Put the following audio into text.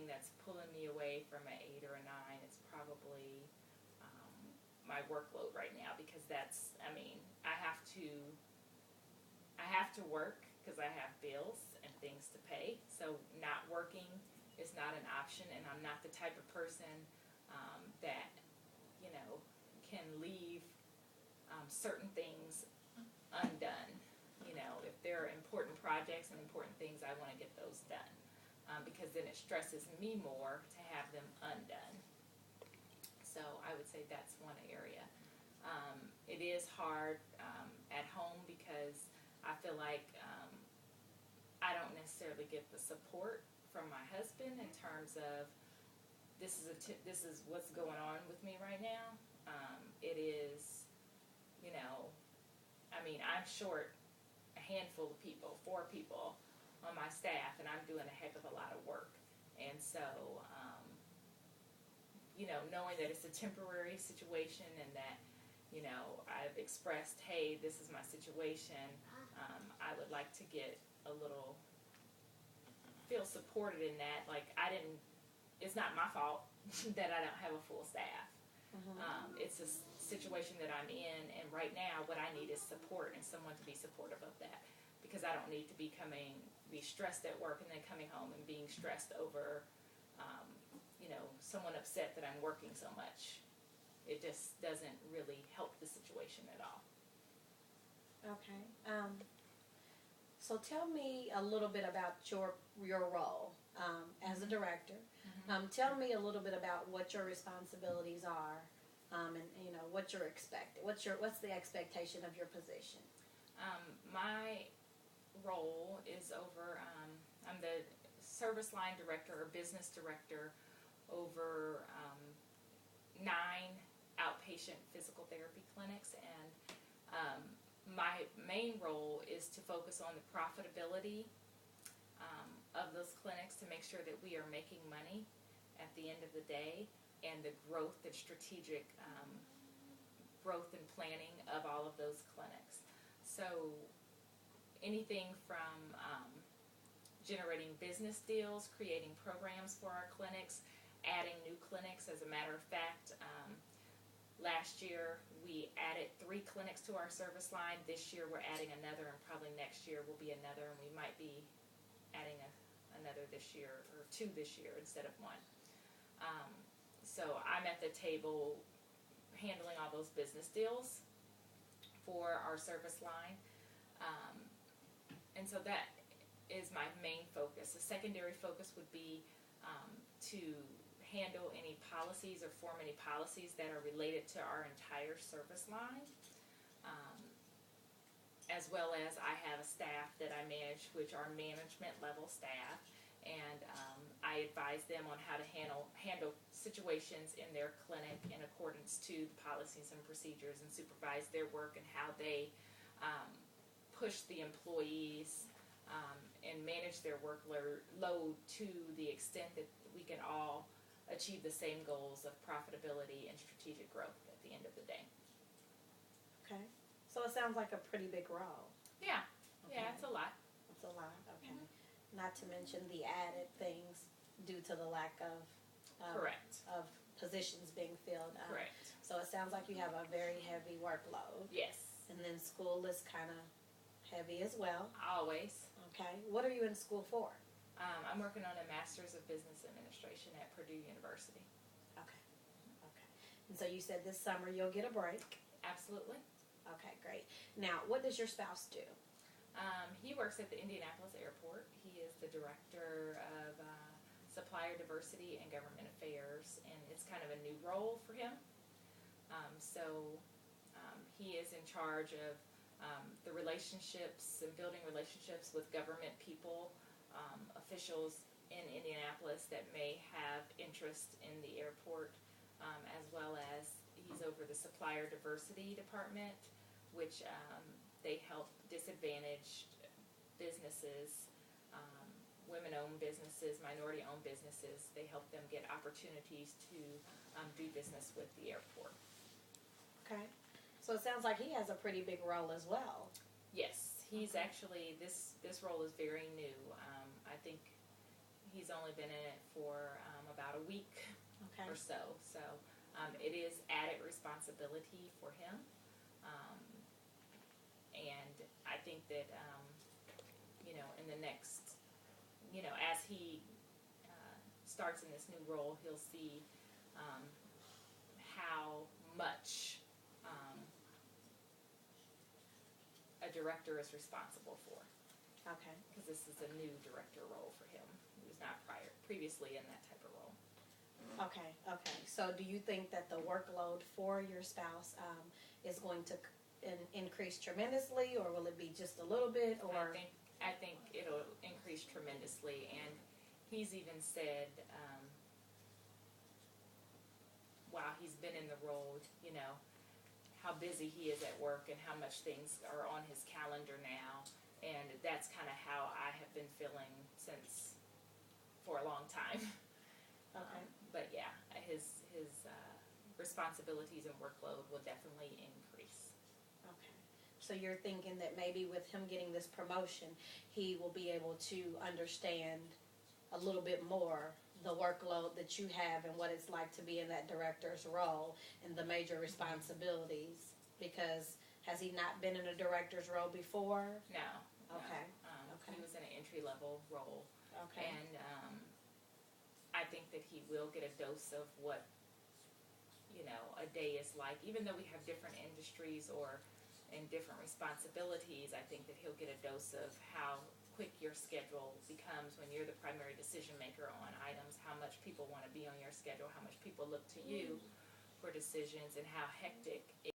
that's pulling me away from an 8 or a 9, it's probably my workload right now, because that's, I mean, I have to work because I have bills and things to pay. So not working is not an option, and I'm not the type of person that, you know, can leave certain things undone. You know, if there are important projects and important things, I want to get those done, because then it stresses me more to have them undone. So I would say that's one area. It is hard at home, because I feel like I don't necessarily get the support from my husband in terms of, this is what's going on with me right now. It is, you know, I mean, I'm short a handful of people, 4 people on my staff, and I'm doing a heck of a lot of work. And so, you know, knowing that it's a temporary situation, and that, you know, I've expressed, hey, this is my situation, I would like to get a little, feel supported in that. Like, it's not my fault that I don't have a full staff. It's a situation that I'm in, and right now what I need is support, and someone to be supportive of that, because I don't need to be stressed at work and then coming home and being stressed over, you know, someone upset that I'm working so much. It just doesn't really help the situation at all. Okay. So tell me a little bit about your role as a director. Tell me a little bit about what your responsibilities are, and you know what you're expecting. What's the expectation of your position? My role is over. I'm the service line director or business director over 9 outpatient physical therapy clinics, and my main role is to focus on the profitability of those clinics, to make sure that we are making money at the end of the day, and the growth and strategic growth and planning of all of those clinics. So anything from generating business deals, creating programs for our clinics, adding new clinics. As a matter of fact, last year we added 3 clinics to our service line. This year we're adding another, and probably next year will be another, and we might be adding another this year, or 2 this year instead of 1. So I'm at the table handling all those business deals for our service line. And so that is my main focus. The secondary focus would be to handle any policies or form any policies that are related to our entire service line. As well as I have a staff that I manage, which are management level staff, and I advise them on how to handle situations in their clinic in accordance to the policies and procedures, and supervise their work and how they push the employees and manage their workload to the extent that we can all achieve the same goals of profitability and strategic growth at the end of the day. Okay. So it sounds like a pretty big role. Yeah. Okay. Yeah, it's a lot. It's a lot. Okay. Not to mention the added things due to the lack of Correct. of positions being filled. Correct. So it sounds like you have a very heavy workload. Yes. And then school is kind of heavy as well. Always. Okay. What are you in school for? I'm working on a Master's of Business Administration at Purdue University. Okay. Okay. And so you said this summer you'll get a break. Absolutely. Okay, great. Now, what does your spouse do? He works at the Indianapolis Airport. He is the Director of Supplier Diversity and Government Affairs, and it's kind of a new role for him. He is in charge of the relationships and building relationships with government people, officials in Indianapolis that may have interest in the airport, as well as he's over the Supplier Diversity Department, which they help disadvantaged businesses, women-owned businesses, minority-owned businesses. They help them get opportunities to do business with the airport. Okay. So it sounds like he has a pretty big role as well. Yes, he's actually, this role is very new. I think he's only been in it for about a week Okay. or so. So it is added responsibility for him. And I think that, in the next, as he starts in this new role, he'll see how much a director is responsible for. Okay. Because this is a new director role for him. He was not previously in that type of role. Okay. Okay. So, do you think that the workload for your spouse is going to increase tremendously, or will it be just a little bit? Or I think it'll increase tremendously, and he's even said, while he's been in the role, how busy he is at work and how much things are on his calendar now, and that's kind of how I have been feeling for a long time. Okay. But yeah, his responsibilities and workload will definitely increase. Okay. So you're thinking that maybe with him getting this promotion, he will be able to understand a little bit more the workload that you have and what it's like to be in that director's role and the major responsibilities. Because has he not been in a director's role before? No. Okay. He was in an entry-level role. Okay. And I think that he will get a dose of what, a day is like. Even though we have different industries and different responsibilities, I think that he'll get a dose of how quick your schedule becomes when you're the primary decision maker on items, how much people want to be on your schedule, how much people look to you for decisions, and how hectic